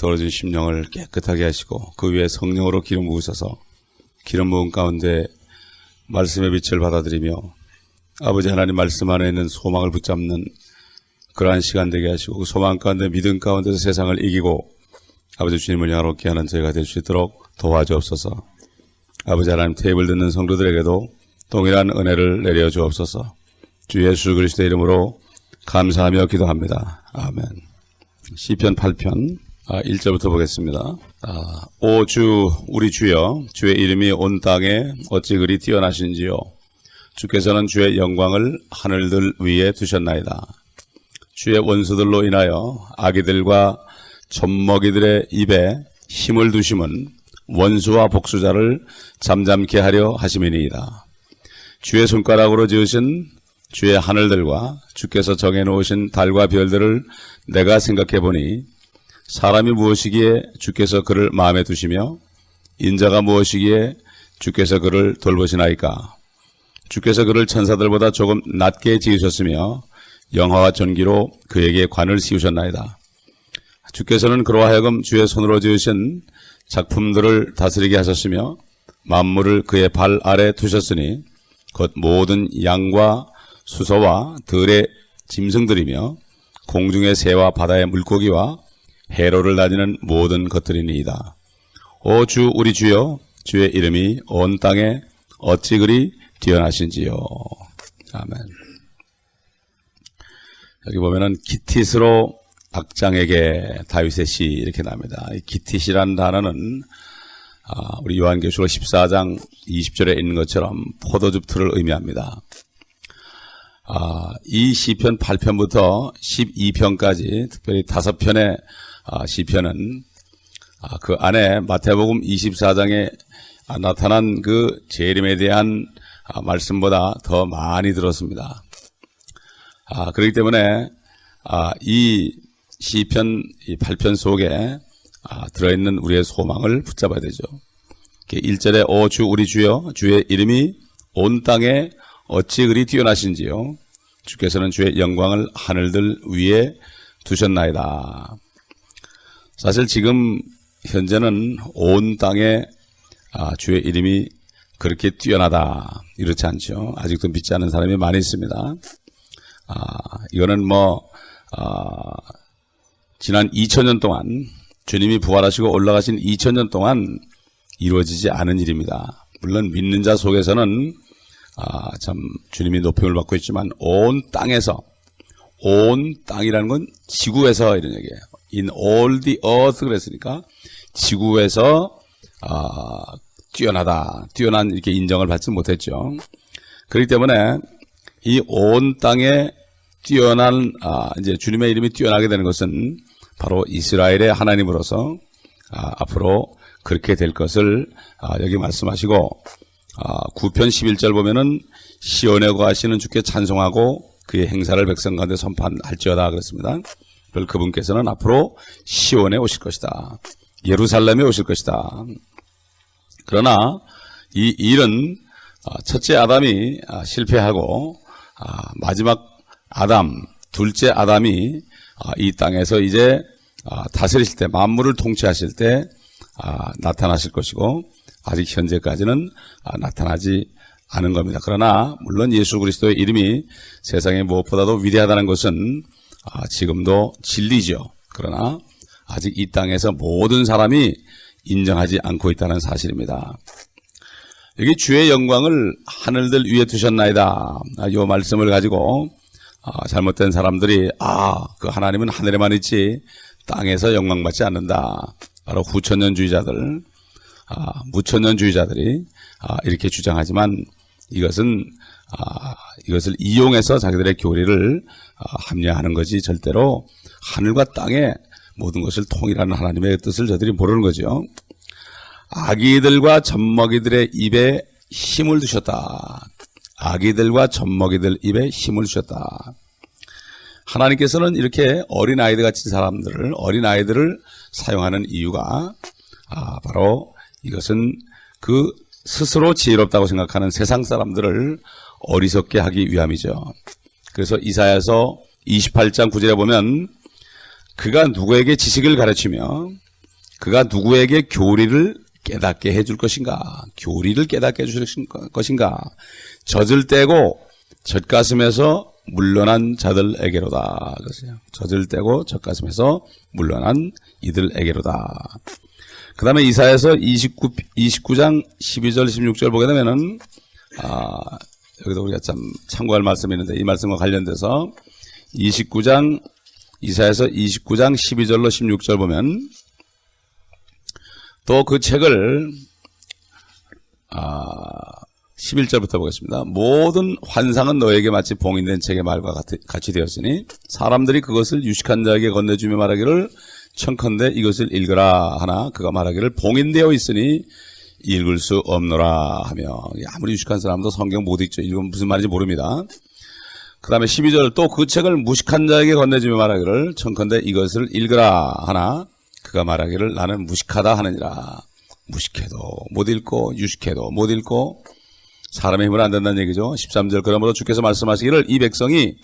떨어진 심령을 깨끗하게 하시고 그 위에 성령으로 기름 부으셔서 기름 부은 가운데 말씀의 빛을 받아들이며 아버지 하나님 말씀 안에 있는 소망을 붙잡는 그러한 시간 되게 하시고 그 소망 가운데 믿음 가운데서 세상을 이기고 아버지 주님을 영화롭게 하는 저희가 될 수 있도록 도와주옵소서. 아버지 하나님 테이블 듣는 성도들에게도 동일한 은혜를 내려 주옵소서. 주 예수 그리스도의 이름으로 감사하며 기도합니다. 아멘. 시편 8편 1절부터 보겠습니다. 오 주 우리 주여, 주의 이름이 온 땅에 어찌 그리 뛰어나신지요. 주께서는 주의 영광을 하늘들 위에 두셨나이다. 주의 원수들로 인하여 아기들과 젖먹이들의 입에 힘을 두심은 원수와 복수자를 잠잠케 하려 하심이니이다. 주의 손가락으로 지으신 주의 하늘들과 주께서 정해놓으신 달과 별들을 내가 생각해보니 사람이 무엇이기에 주께서 그를 마음에 두시며 인자가 무엇이기에 주께서 그를 돌보시나이까. 주께서 그를 천사들보다 조금 낮게 지으셨으며 영화와 전기로 그에게 관을 씌우셨나이다. 주께서는 그로 하여금 주의 손으로 지으신 작품들을 다스리게 하셨으며 만물을 그의 발 아래 두셨으니 곧 모든 양과 수소와 들의 짐승들이며 공중의 새와 바다의 물고기와 해로를 다니는 모든 것들이니이다. 오 주 우리 주여, 주의 이름이 온 땅에 어찌 그리 뛰어나신지요. 아멘. 여기 보면은 기티스로 악장에게 다윗의 시 이렇게 나옵니다. 이 기티시라는 단어는 우리 요한계시록 14장 20절에 있는 것처럼 포도즙 틀을 의미합니다. 이 시편 8편부터 12편까지 특별히 5편의 시편은 그 안에 마태복음 24장에 나타난 그 재림에 대한 말씀보다 더 많이 들었습니다. 그렇기 때문에 이 시편 8편 속에 들어있는 우리의 소망을 붙잡아야 되죠. 1절에 오 주 우리 주여, 주의 이름이 온 땅에 어찌 그리 뛰어나신지요. 주께서는 주의 영광을 하늘들 위에 두셨나이다. 사실 지금 현재는 온 땅에 주의 이름이 그렇게 뛰어나다 이렇지 않죠. 아직도 믿지 않는 사람이 많이 있습니다. 이거는 지난 2000년 동안 주님이 부활하시고 올라가신 2000년 동안 이루어지지 않은 일입니다. 물론 믿는 자 속에서는 참 주님이 높임을 받고 있지만 온 땅에서, 온 땅이라는 건 지구에서 이런 얘기예요. In all the earth 그랬으니까 지구에서 뛰어난 이렇게 인정을 받지 못했죠. 그렇기 때문에 이 온 땅에 뛰어난 이제 주님의 이름이 뛰어나게 되는 것은 바로 이스라엘의 하나님으로서 앞으로 그렇게 될 것을 여기 말씀하시고 9편 11절 보면은 시온에 거하시는 주께 찬송하고 그의 행사를 백성 가운데 선포할지어다 그랬습니다. 그분께서는 앞으로 시온에 오실 것이다. 예루살렘에 오실 것이다. 그러나 이 일은 첫째 아담이 실패하고 마지막 아담, 둘째 아담이 이 땅에서 이제 다스리실 때, 만물을 통치하실 때 나타나실 것이고 아직 현재까지는 나타나지 않은 겁니다. 그러나 물론 예수 그리스도의 이름이 세상에 무엇보다도 위대하다는 것은 지금도 진리죠. 그러나 아직 이 땅에서 모든 사람이 인정하지 않고 있다는 사실입니다. 여기 주의 영광을 하늘들 위에 두셨나이다. 이 말씀을 가지고 잘못된 사람들이 그 하나님은 하늘에만 있지 땅에서 영광받지 않는다. 바로 후천년주의자들, 무천년주의자들이 이렇게 주장하지만 이것을 이용해서 자기들의 교리를 합리화하는 것이 절대로 하늘과 땅의 모든 것을 통일하는 하나님의 뜻을 저들이 모르는 거죠. 아기들과 젖먹이들의 입에 힘을 두셨다. 아기들과 젖먹이들 입에 힘을 주셨다. 하나님께서는 이렇게 어린아이들 같은 사람들을, 어린아이들을 사용하는 이유가 바로 이것은 그 스스로 지혜롭다고 생각하는 세상 사람들을 어리석게 하기 위함이죠. 그래서 이사야서 28장 9절에 보면 그가 누구에게 지식을 가르치며 그가 누구에게 교리를 깨닫게 해줄 것인가? 교리를 깨닫게 해줄 것인가? 젖을 떼고 젖가슴에서 물러난 자들에게로다. 그러세요. 젖을 떼고 젖가슴에서 물러난 이들에게로다. 그 다음에 이사야서 29장 12절 16절 보게 되면은 여기도 우리가 참 참고할 말씀이 있는데 이 말씀과 관련돼서 이사야서 29장 12절로 16절 보면 또 그 책을 11절부터 보겠습니다. 모든 환상은 너에게 마치 봉인된 책의 말과 같이 되었으니 사람들이 그것을 유식한 자에게 건네주며 말하기를 청컨대 이것을 읽으라 하나 그가 말하기를 봉인되어 있으니 읽을 수 없노라 하며, 아무리 유식한 사람도 성경 못 읽죠. 읽으면 무슨 말인지 모릅니다. 그 다음에 12절 또 그 책을 무식한 자에게 건네주며 말하기를 청컨대 이것을 읽으라 하나 그가 말하기를 나는 무식하다 하느니라. 무식해도 못 읽고 유식해도 못 읽고 사람의 힘은 안 된다는 얘기죠. 13절 그러므로 주께서 말씀하시기를 이 백성이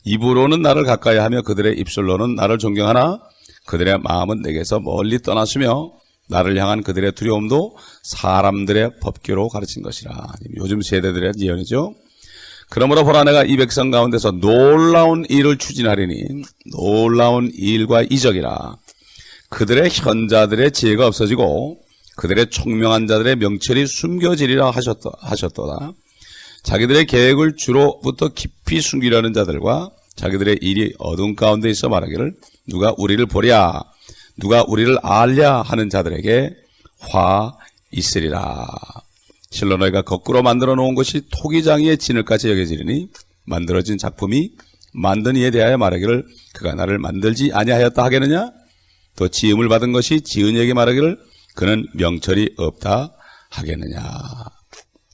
입으로는 나를 가까이 하며 그들의 입술로는 나를 존경하나 그들의 마음은 내게서 멀리 떠났으며 나를 향한 그들의 두려움도 사람들의 법규로 가르친 것이라. 요즘 세대들의 예언이죠. 그러므로 보라 내가 이 백성 가운데서 놀라운 일을 추진하리니 놀라운 일과 이적이라. 그들의 현자들의 지혜가 없어지고 그들의 총명한 자들의 명철이 숨겨지리라 하셨도다. 자기들의 계획을 주로부터 깊이 숨기려는 자들과 자기들의 일이 어둠 가운데 있어 말하기를 누가 우리를 보랴 누가 우리를 알랴 하는 자들에게 화 있으리라. 실로 너희가 거꾸로 만들어 놓은 것이 토기장이의 진흙같이 여겨지리니 만들어진 작품이 만든 이에 대하여 말하기를 그가 나를 만들지 아니하였다 하겠느냐. 또 지음을 받은 것이 지은 이에게 말하기를 그는 명철이 없다 하겠느냐.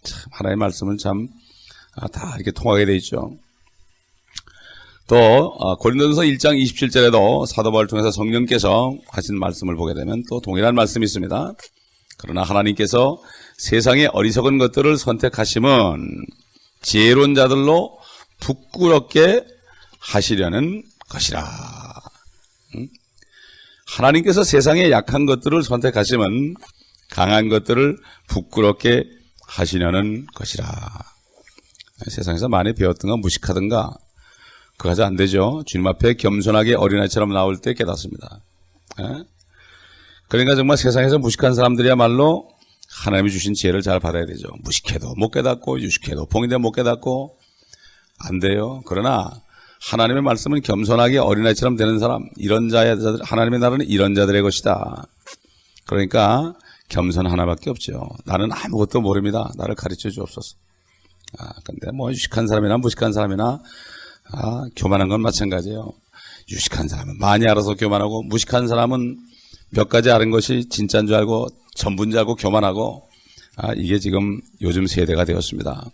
참 하나님의 말씀은 참 다 이렇게 통하게 돼 있죠. 또 고린도전서 1장 27절에도 사도 바울을 통해서 성령께서 하신 말씀을 보게 되면 또 동일한 말씀이 있습니다. 그러나 하나님께서 세상의 어리석은 것들을 선택하심은 지혜로운 자들로 부끄럽게 하시려는 것이라. 하나님께서 세상의 약한 것들을 선택하시면 강한 것들을 부끄럽게 하시려는 것이라. 세상에서 많이 배웠던가 무식하던가 그거가 안 되죠. 주님 앞에 겸손하게 어린아이처럼 나올 때 깨닫습니다. 그러니까 정말 세상에서 무식한 사람들이야말로 하나님이 주신 지혜를 잘 받아야 되죠. 무식해도 못 깨닫고 유식해도 봉인되면 못 깨닫고 안 돼요. 그러나 하나님의 말씀은 겸손하게 어린아이처럼 되는 사람, 이런 자들, 하나님의 나라는 이런 자들의 것이다. 그러니까 겸손 하나밖에 없죠. 나는 아무것도 모릅니다. 나를 가르쳐 주옵소서. 근데 뭐 유식한 사람이나 무식한 사람이나 교만한 건 마찬가지예요. 유식한 사람은 많이 알아서 교만하고 무식한 사람은 몇 가지 아는 것이 진짜인 줄 알고 전부인 줄 알고 교만하고 이게 지금 요즘 세대가 되었습니다.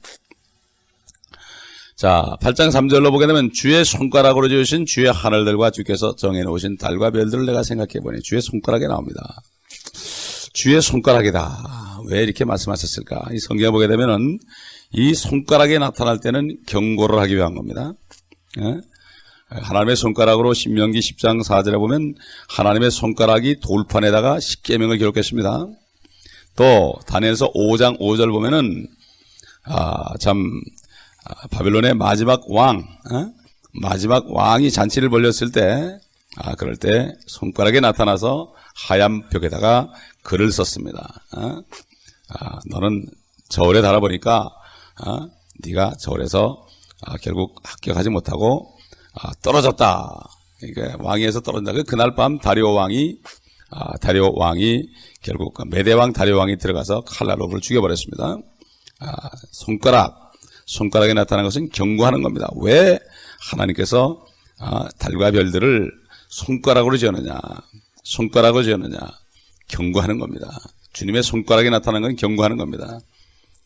자, 8장 3절로 보게 되면 주의 손가락으로 지으신 주의 하늘들과 주께서 정해놓으신 달과 별들을 내가 생각해보니 주의 손가락에 나옵니다. 주의 손가락이다. 왜 이렇게 말씀하셨을까? 이 성경에 보게 되면은 이 손가락에 나타날 때는 경고를 하기 위한 겁니다. 하나님의 손가락으로 신명기 10장 4절에 보면 하나님의 손가락이 돌판에다가 십계명을 기록했습니다. 또 다니엘서 5장 5절 보면은 바빌론의 마지막 왕이 잔치를 벌렸을 때 그럴 때 손가락에 나타나서 하얀 벽에다가 글을 썼습니다. 너는 저울에 달아보니까 네가 저울에서 결국 합격하지 못하고 떨어졌다. 그러니까 왕위에서 떨어진다. 그날 밤 다리오 왕이 결국 메대왕 다리오 왕이 들어가서 칼날로 그를 죽여버렸습니다. 손가락에 나타난 것은 경고하는 겁니다. 왜 하나님께서 달과 별들을 손가락으로 지었느냐. 경고하는 겁니다. 주님의 손가락에 나타난 건 경고하는 겁니다.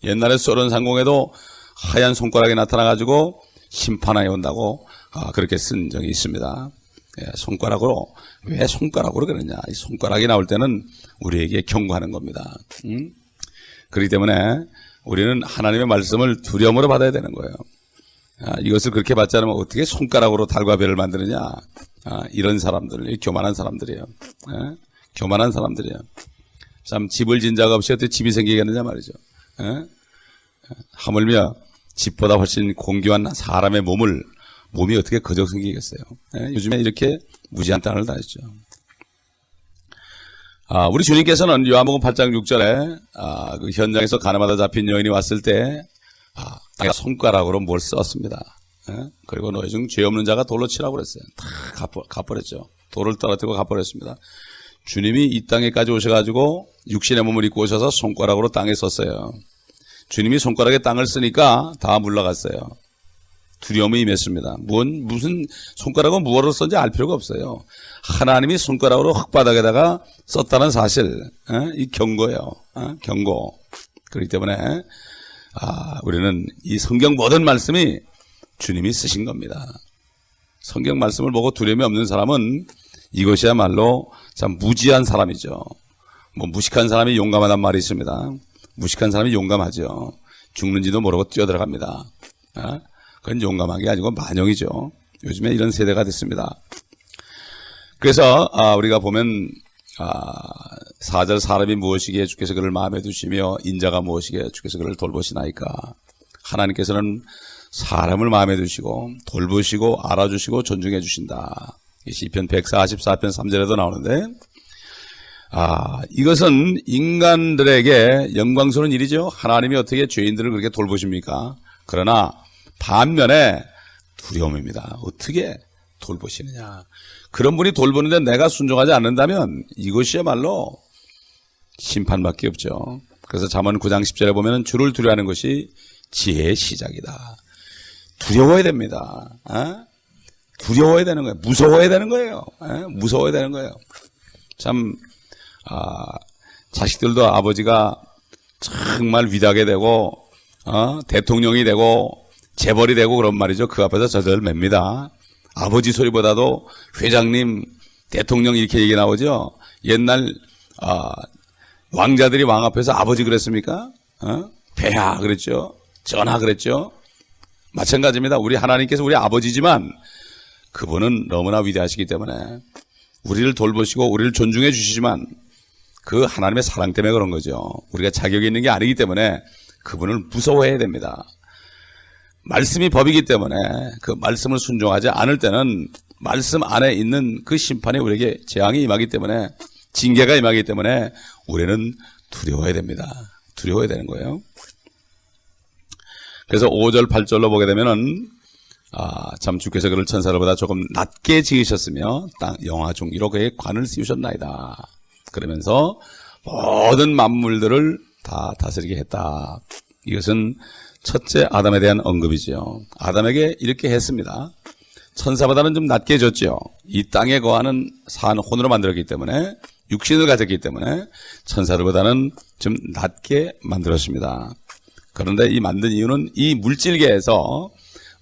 옛날에 소련 상공에도 하얀 손가락이 나타나가지고 심판하에 온다고 그렇게 쓴 적이 있습니다. 손가락으로, 왜 손가락으로 그러냐. 이 손가락이 나올 때는 우리에게 경고하는 겁니다. 그렇기 때문에 우리는 하나님의 말씀을 두려움으로 받아야 되는 거예요. 이것을 그렇게 받지 않으면 어떻게 손가락으로 달과 별을 만드느냐. 이런 사람들, 교만한 사람들이에요. 교만한 사람들이에요. 참 집을 진 자가 없이 어떻게 집이 생기겠느냐 말이죠. 에? 하물며 집보다 훨씬 공교한 사람의 몸이 어떻게 거저 생기겠어요. 에? 요즘에 이렇게 무지한 땅을 다했죠. 우리 주님께서는 요한복음 8장 6절에 그 현장에서 가늠하다 잡힌 여인이 왔을 때 내가 손가락으로 뭘 썼습니다. 예? 그리고 너희 중 죄 없는 자가 돌로 치라고 그랬어요. 다 갚아버렸죠. 돌을 떨어뜨리고 갚아버렸습니다. 주님이 이 땅에까지 오셔가지고 육신의 몸을 입고 오셔서 손가락으로 땅에 썼어요. 주님이 손가락에 땅을 쓰니까 다 물러갔어요. 두려움이 임했습니다. 무슨 손가락은 무엇으로 썼는지 알 필요가 없어요. 하나님이 손가락으로 흙바닥에다가 썼다는 사실, 이 경고예요. 경고. 그렇기 때문에 우리는 이 성경 모든 말씀이 주님이 쓰신 겁니다. 성경 말씀을 보고 두려움이 없는 사람은 이것이야말로 참 무지한 사람이죠. 무식한 사람이 용감하단 말이 있습니다. 무식한 사람이 용감하죠. 죽는지도 모르고 뛰어들어갑니다. 그건 용감한 게 아니고 만영이죠. 요즘에 이런 세대가 됐습니다. 그래서 우리가 보면 4절 사람이 무엇이기에 주께서 그를 마음에 두시며 인자가 무엇이기에 주께서 그를 돌보시나이까. 하나님께서는 사람을 마음에 두시고 돌보시고 알아주시고 존중해 주신다. 시편 144편 3절에도 나오는데 이것은 인간들에게 영광스러운 일이죠. 하나님이 어떻게 죄인들을 그렇게 돌보십니까? 그러나 반면에 두려움입니다. 어떻게 돌보시느냐. 그런 분이 돌보는데 내가 순종하지 않는다면 이것이야말로 심판밖에 없죠. 그래서 잠언 9장 10절에 보면 주를 두려워하는 것이 지혜의 시작이다. 두려워야 됩니다. 두려워야 되는 거예요. 무서워야 되는 거예요. 무서워야 되는 거예요. 참 자식들도 아버지가 정말 위대하게 되고 대통령이 되고 재벌이 되고 그런 말이죠. 그 앞에서 저절 맵니다. 아버지 소리보다도 회장님, 대통령 이렇게 얘기 나오죠. 옛날 왕자들이 왕 앞에서 아버지 그랬습니까? 폐하 그랬죠. 전하 그랬죠. 마찬가지입니다. 우리 하나님께서 우리 아버지지만 그분은 너무나 위대하시기 때문에 우리를 돌보시고 우리를 존중해 주시지만 그 하나님의 사랑 때문에 그런 거죠. 우리가 자격이 있는 게 아니기 때문에 그분을 무서워해야 됩니다. 말씀이 법이기 때문에 그 말씀을 순종하지 않을 때는 말씀 안에 있는 그 심판이 우리에게 재앙이 임하기 때문에 징계가 임하기 때문에 우리는 두려워야 됩니다. 두려워야 되는 거예요. 그래서 5절 8절로 보게 되면은 참 주께서 그를 천사들보다 조금 낮게 지으셨으며 땅 영화 중위로 그에게 관을 씌우셨나이다. 그러면서 모든 만물들을 다 다스리게 했다. 이것은 첫째 아담에 대한 언급이죠. 아담에게 이렇게 했습니다. 천사보다는 좀 낮게 졌죠. 이 땅에 거하는 산 혼으로 만들었기 때문에 육신을 가졌기 때문에 천사들보다는 좀 낮게 만들었습니다. 그런데 이 만든 이유는 이 물질계에서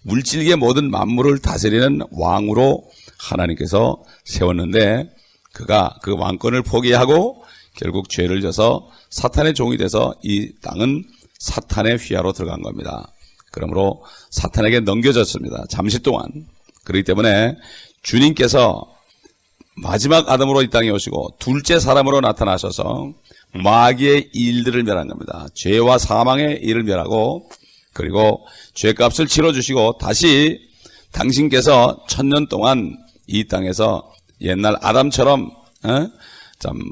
물질계 모든 만물을 다스리는 왕으로 하나님께서 세웠는데 그가 그 왕권을 포기하고 결국 죄를 져서 사탄의 종이 돼서 이 땅은 사탄의 휘하로 들어간 겁니다. 그러므로 사탄에게 넘겨졌습니다. 잠시 동안. 그렇기 때문에 주님께서 마지막 아담으로 이 땅에 오시고 둘째 사람으로 나타나셔서 마귀의 일들을 멸한 겁니다. 죄와 사망의 일을 멸하고 그리고 죄값을 치러주시고 다시 당신께서 1000년 동안 이 땅에서 옛날 아담처럼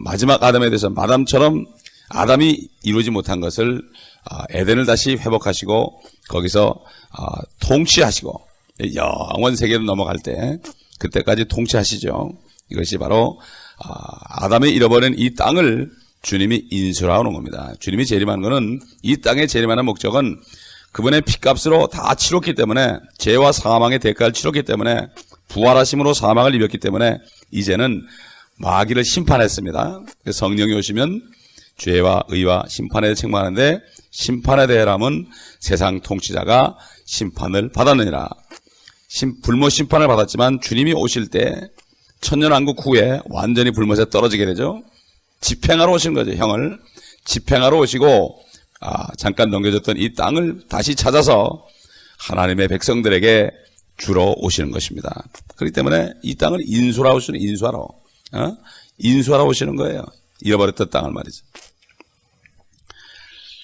마지막 아담에 대해서 아담처럼 아담이 이루지 못한 것을 에덴을 다시 회복하시고 거기서 통치하시고 영원 세계로 넘어갈 때 그때까지 통치하시죠. 이것이 바로 아담이 잃어버린 이 땅을 주님이 인수하는 겁니다. 주님이 재림하는 것은 이 땅에 재림하는 목적은 그분의 피값으로 다 치렀기 때문에 죄와 사망의 대가를 치렀기 때문에 부활하심으로 사망을 이겼기 때문에 이제는 마귀를 심판했습니다. 성령이 오시면 죄와 의와 심판에 대해 책망하는데 심판에 대해라면 세상 통치자가 심판을 받았느니라. 불못 심판을 받았지만 주님이 오실 때 천년왕국 후에 완전히 불못에 떨어지게 되죠. 집행하러 오신 거죠. 형을 집행하러 오시고 잠깐 넘겨졌던 이 땅을 다시 찾아서 하나님의 백성들에게 주러 오시는 것입니다. 그렇기 때문에 이 땅을 인수하러 오시는 인수하러 인수하러 오시는 거예요. 잃어버렸던 땅을 말이죠.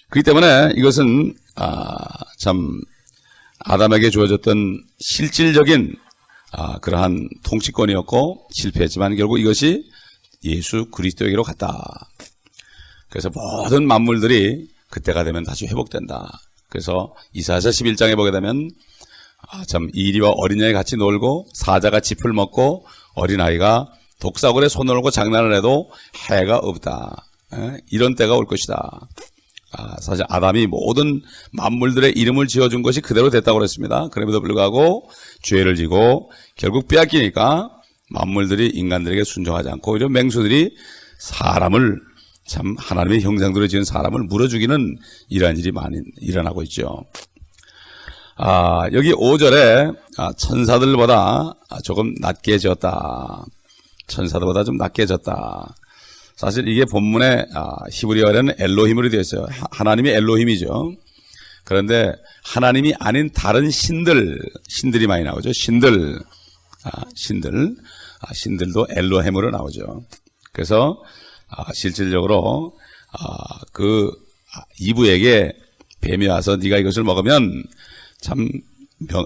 그렇기 때문에 이것은 참 아담에게 주어졌던 실질적인 그러한 통치권이었고 실패했지만 결국 이것이 예수 그리스도에게로 갔다. 그래서 모든 만물들이 그때가 되면 다시 회복된다. 그래서 이사야서 11장에 보게 되면 참 이리와 어린아이 같이 놀고 사자가 짚을 먹고 어린아이가 독사굴에 손을 얹고 장난을 해도 해가 없다. 이런 때가 올 것이다. 사실 아담이 모든 만물들의 이름을 지어준 것이 그대로 됐다고 그랬습니다. 그럼에도 불구하고 죄를 지고 결국 빼앗기니까 만물들이 인간들에게 순종하지 않고 이런 맹수들이 사람을 참 하나님의 형상대로 지은 사람을 물어주기는 이러한 일이 많이 일어나고 있죠. 여기 5절에 천사들보다 조금 낮게 지었다. 천사들보다 좀 낮게 졌다. 사실 이게 본문에 히브리어에는 엘로힘으로 되어 있어요. 하나님이 엘로힘이죠. 그런데 하나님이 아닌 다른 신들이 많이 나오죠. 신들도 엘로힘으로 나오죠. 그래서 실질적으로 그 이브에게 뱀이 와서 네가 이것을 먹으면 참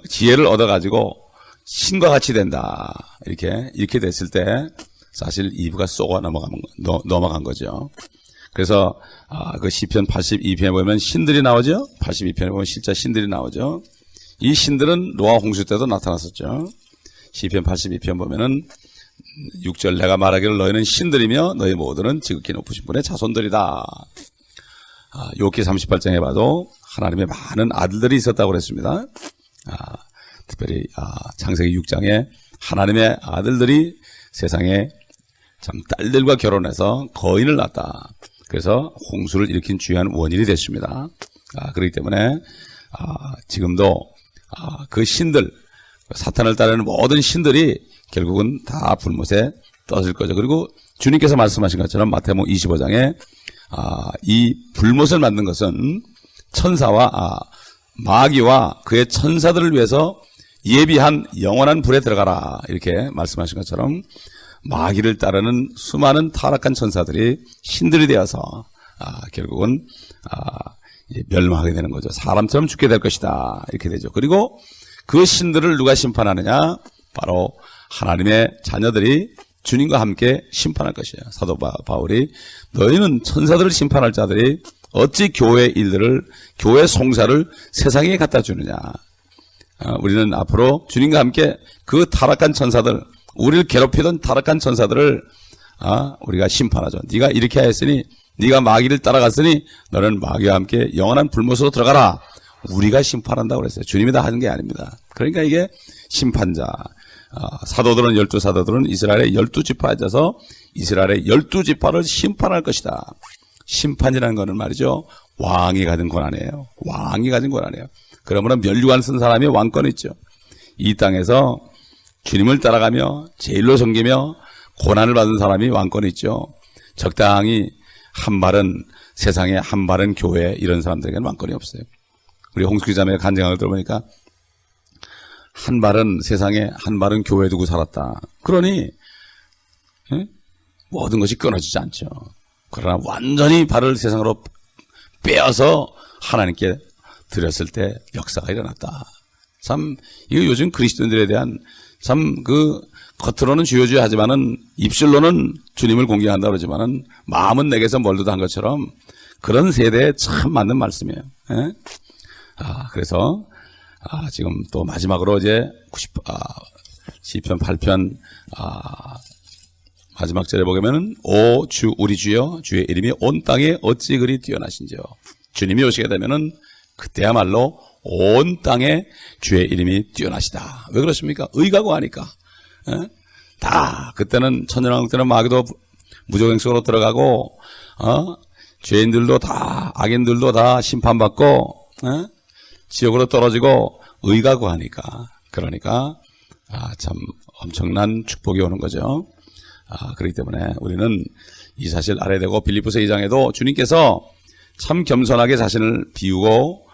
지혜를 얻어가지고 신과 같이 된다. 이렇게 됐을 때 사실 이브가 쏘고 넘어간 거죠. 그래서 그 시편 82편에 보면 신들이 나오죠. 82편에 보면 실제 신들이 나오죠. 이 신들은 노아 홍수 때도 나타났었죠. 시편 82편 보면은 6절 내가 말하기를 너희는 신들이며 너희 모두는 지극히 높으신 분의 자손들이다. 욥기 38장에 봐도 하나님의 많은 아들들이 있었다고 그랬습니다. 특별히 창세기 6장에 하나님의 아들들이 세상에 참 딸들과 결혼해서 거인을 낳았다. 그래서 홍수를 일으킨 주요한 원인이 됐습니다. 그렇기 때문에 지금도 그 신들, 사탄을 따르는 모든 신들이 결국은 다 불못에 떠질 거죠. 그리고 주님께서 말씀하신 것처럼 마태복음 25장에 이 불못을 만든 것은 천사와 마귀와 그의 천사들을 위해서 예비한 영원한 불에 들어가라 이렇게 말씀하신 것처럼 마귀를 따르는 수많은 타락한 천사들이 신들이 되어서 결국은 멸망하게 되는 거죠. 사람처럼 죽게 될 것이다 이렇게 되죠. 그리고 그 신들을 누가 심판하느냐? 바로 하나님의 자녀들이 주님과 함께 심판할 것이에요. 사도 바울이 너희는 천사들을 심판할 자들이 어찌 교회의 일들을, 교회 송사를 세상에 갖다 주느냐. 우리는 앞으로 주님과 함께 그 타락한 천사들, 우리를 괴롭히던 타락한 천사들을 우리가 심판하죠. 네가 이렇게 하였으니, 네가 마귀를 따라갔으니 너는 마귀와 함께 영원한 불못으로 들어가라. 우리가 심판한다고 그랬어요. 주님이 다 하는 게 아닙니다. 그러니까 이게 심판자. 사도들은 12사도들은 이스라엘의 12지파에 앉아서 이스라엘의 12지파를 심판할 것이다. 심판이라는 것은 말이죠. 왕이 가진 권한이에요. 왕이 가진 권한이에요. 그러므로 면류관 쓴 사람이 왕권이 있죠. 이 땅에서 주님을 따라가며 제일로 섬기며 고난을 받은 사람이 왕권이 있죠. 적당히 한 발은 세상에 한 발은 교회 이런 사람들에게는 왕권이 없어요. 우리 홍숙기 자매가 간증을 들어보니까 한 발은 세상에 한 발은 교회에 두고 살았다. 그러니 모든 것이 끊어지지 않죠. 그러나 완전히 발을 세상으로 빼어서 하나님께 드렸을 때 역사가 일어났다. 참 이거 요즘 그리스도인들에 대한 참 겉으로는 주여주여 하지만은 입술로는 주님을 공경한다 그러지만은 마음은 내게서 멀리도 한 것처럼 그런 세대에 참 맞는 말씀이에요. 그래서 지금 또 마지막으로 이제 시편 8편 마지막 절에 보면은 오 주 우리 주여 주의 이름이 온 땅에 어찌 그리 뛰어나신지요. 주님이 오시게 되면은 그때야말로 온 땅에 주의 이름이 뛰어나시다. 왜 그렇습니까? 의가 구하니까. 다 그때는 천년왕국 때는 마귀도 무조갱성으로 들어가고 죄인들도 다 악인들도 다 심판받고 지옥으로 떨어지고 의가 구하니까 그러니까 참 엄청난 축복이 오는 거죠. 그렇기 때문에 우리는 이 사실 알아야 되고 빌립보서 2장에도 주님께서 참 겸손하게 자신을 비우고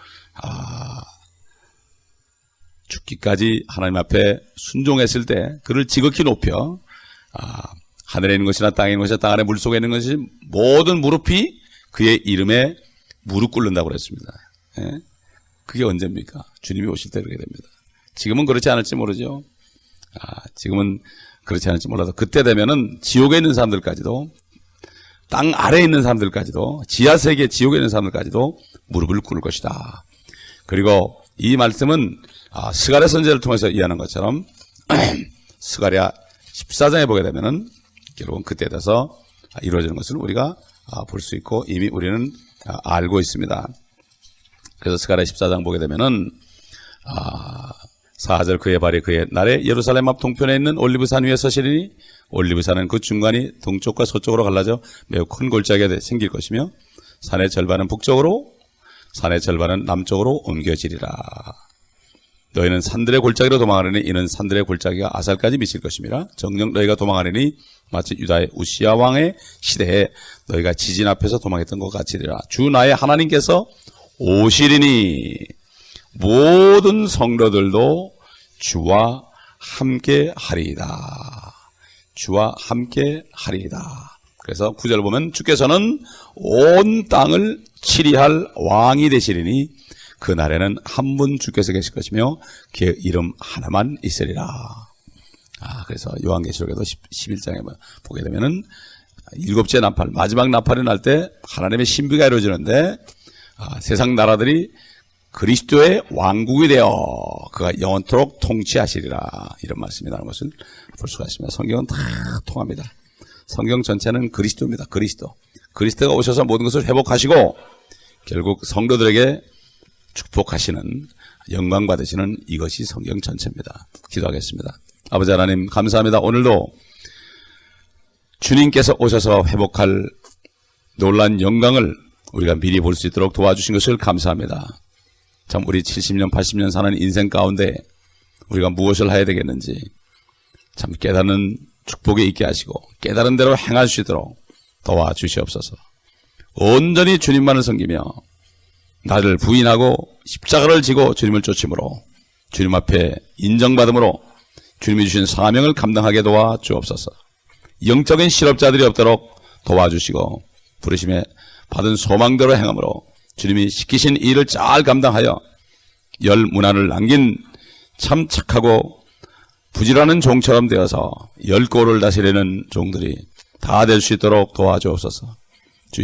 죽기까지 하나님 앞에 순종했을 때 그를 지극히 높여 하늘에 있는 것이나 땅에 있는 것이나 땅 안에 물속에 있는 것이 모든 무릎이 그의 이름에 무릎 꿇는다고 그랬습니다. 예? 그게 언제입니까? 주님이 오실 때 그렇게 됩니다. 지금은 그렇지 않을지 모르죠. 지금은 그렇지 않을지 몰라도 그때 되면은 지옥에 있는 사람들까지도 땅 아래에 있는 사람들까지도 지하세계 지옥에 있는 사람들까지도 무릎을 꿇을 것이다. 그리고 이 말씀은 스가랴 선지자를 통해서 이해하는 것처럼 스가랴 14장에 보게 되면은 결국은 그때 돼서 이루어지는 것을 우리가 볼 수 있고 이미 우리는 알고 있습니다. 그래서 스가랴 14장 보게 되면은 4절 그의 발이 그의 날에 예루살렘 앞 동편에 있는 올리브산 위에 서시리니 올리브산은 그 중간이 동쪽과 서쪽으로 갈라져 매우 큰 골짜기가 생길 것이며 산의 절반은 북쪽으로 산의 절반은 남쪽으로 옮겨지리라. 너희는 산들의 골짜기로 도망하려니 이는 산들의 골짜기가 아살까지 미칠 것임이라. 정녕 너희가 도망하려니 마치 유다의 우시야 왕의 시대에 너희가 지진 앞에서 도망했던 것 같으리라. 주 나의 하나님께서 오시리니 모든 성도들도 주와 함께 하리이다. 주와 함께 하리이다. 그래서 9절 보면 주께서는 온 땅을 치리할 왕이 되시리니 그날에는 한 분 주께서 계실 것이며 그의 이름 하나만 있으리라. 그래서 요한계시록에도 11장에 보게 되면은 일곱째 나팔, 마지막 나팔이 날 때 하나님의 신비가 이루어지는데 세상 나라들이 그리스도의 왕국이 되어 그가 영원토록 통치하시리라. 이런 말씀이 나오는 것을 볼 수가 있습니다. 성경은 다 통합니다. 성경 전체는 그리스도입니다. 그리스도가 오셔서 모든 것을 회복하시고 결국 성도들에게 축복하시는, 영광 받으시는 이것이 성경 전체입니다. 기도하겠습니다. 아버지 하나님 감사합니다. 오늘도 주님께서 오셔서 회복할 놀라운 영광을 우리가 미리 볼 수 있도록 도와주신 것을 감사합니다. 참 우리 70년 80년 사는 인생 가운데 우리가 무엇을 해야 되겠는지 참 깨닫는 축복이 있게 하시고 깨달은 대로 행할 수 있도록 도와주시옵소서. 온전히 주님만을 섬기며 나를 부인하고 십자가를 지고 주님을 쫓음으로 주님 앞에 인정받음으로 주님이 주신 사명을 감당하게 도와주옵소서. 영적인 실업자들이 없도록 도와주시고 부르심에 받은 소망대로 행함으로 주님이 시키신 일을 잘 감당하여 열 문안을 남긴 참 착하고 부지런한 종처럼 되어서 열 골을 다스리는 종들이 다 될 수 있도록 도와주옵소서.